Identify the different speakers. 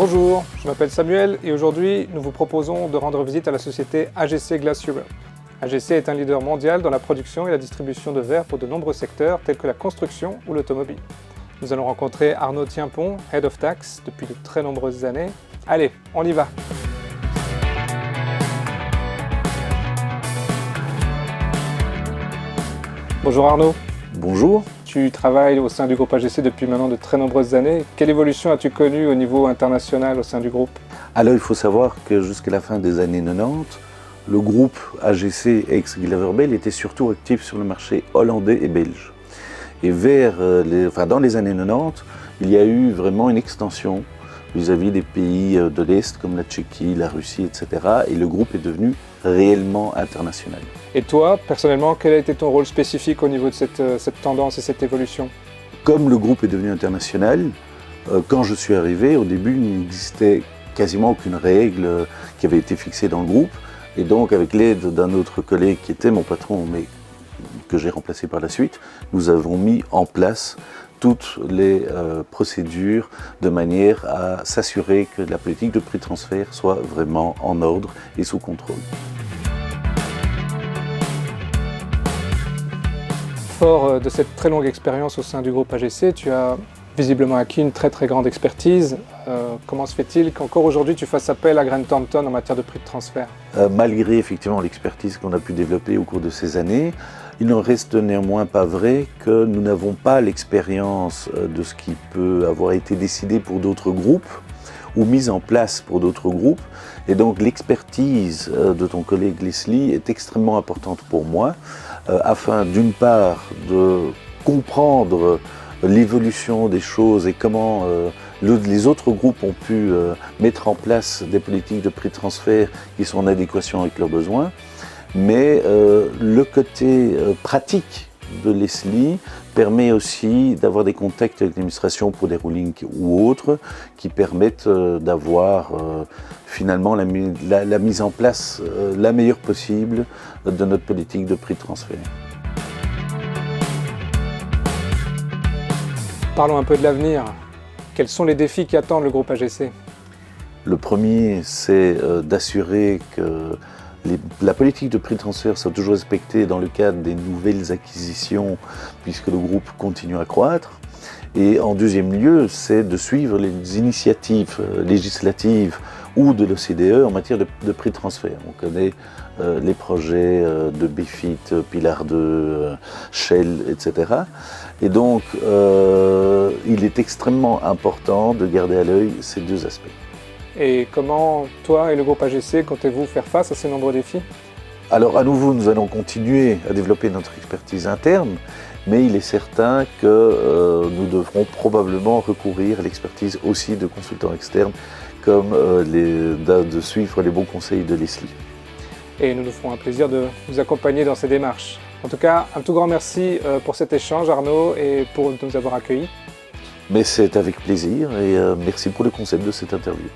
Speaker 1: Bonjour, je m'appelle Samuel et aujourd'hui nous vous proposons de rendre visite à la société AGC Glass Europe. AGC est un leader mondial dans la production et la distribution de verre pour de nombreux secteurs tels que la construction ou l'automobile. Nous allons rencontrer Arnaud Tienpont, Head of Tax, depuis de très nombreuses années. Allez, on y va! Bonjour Arnaud.
Speaker 2: Bonjour.
Speaker 1: Tu travailles au sein du groupe AGC depuis maintenant de très nombreuses années. Quelle évolution as-tu connue au niveau international au sein du groupe?
Speaker 2: Alors il faut savoir que jusqu'à la fin des années 90, le groupe AGC ex-Glaverbell était surtout actif sur le marché hollandais et belge. Et dans les années 90, il y a eu vraiment une extension vis-à-vis des pays de l'Est comme la Tchéquie, la Russie, etc. Et le groupe est devenu réellement international.
Speaker 1: Et toi, personnellement, quel a été ton rôle spécifique au niveau de cette tendance et cette évolution?
Speaker 2: Comme le groupe est devenu international, quand je suis arrivé, au début, il n'existait quasiment aucune règle qui avait été fixée dans le groupe. Et donc, avec l'aide d'un autre collègue qui était mon patron, mais que j'ai remplacé par la suite, nous avons mis en place toutes les procédures de manière à s'assurer que la politique de prix de transfert soit vraiment en ordre et sous contrôle.
Speaker 1: Fort de cette très longue expérience au sein du groupe AGC, tu as visiblement acquis une très grande expertise. Comment se fait-il qu'encore aujourd'hui tu fasses appel à Grant Thornton en matière de prix de transfert?
Speaker 2: Malgré effectivement l'expertise qu'on a pu développer au cours de ces années, il n'en reste néanmoins pas vrai que nous n'avons pas l'expérience de ce qui peut avoir été décidé pour d'autres groupes ou mis en place pour d'autres groupes. Et donc l'expertise de ton collègue Leslie est extrêmement importante pour moi, afin d'une part de comprendre l'évolution des choses et comment les autres groupes ont pu mettre en place des politiques de prix de transfert qui sont en adéquation avec leurs besoins. Mais le côté pratique de Leslie permet aussi d'avoir des contacts avec l'administration pour des rulings ou autres qui permettent d'avoir finalement la mise en place la meilleure possible de notre politique de prix de transfert.
Speaker 1: Parlons un peu de l'avenir. Quels sont les défis qui attendent le groupe AGC?
Speaker 2: Le premier, c'est d'assurer que la politique de prix de transfert soit toujours respectée dans le cadre des nouvelles acquisitions, puisque le groupe continue à croître. Et en deuxième lieu, c'est de suivre les initiatives législatives ou de l'OCDE en matière de prix de transfert. On connaît les projets de BEFIT, Pilar 2, Shell, etc. Et donc, il est extrêmement important de garder à l'œil ces deux aspects.
Speaker 1: Et comment, toi et le groupe AGC, comptez-vous faire face à ces nombreux défis?
Speaker 2: Alors, à nouveau, nous allons continuer à développer notre expertise interne, mais il est certain que nous devrons probablement recourir à l'expertise aussi de consultants externes, comme de suivre les bons conseils de Leslie.
Speaker 1: Et nous nous ferons un plaisir de vous accompagner dans ces démarches. En tout cas, un tout grand merci pour cet échange, Arnaud, et pour nous avoir accueillis.
Speaker 2: Mais c'est avec plaisir et merci pour le concept de cette interview.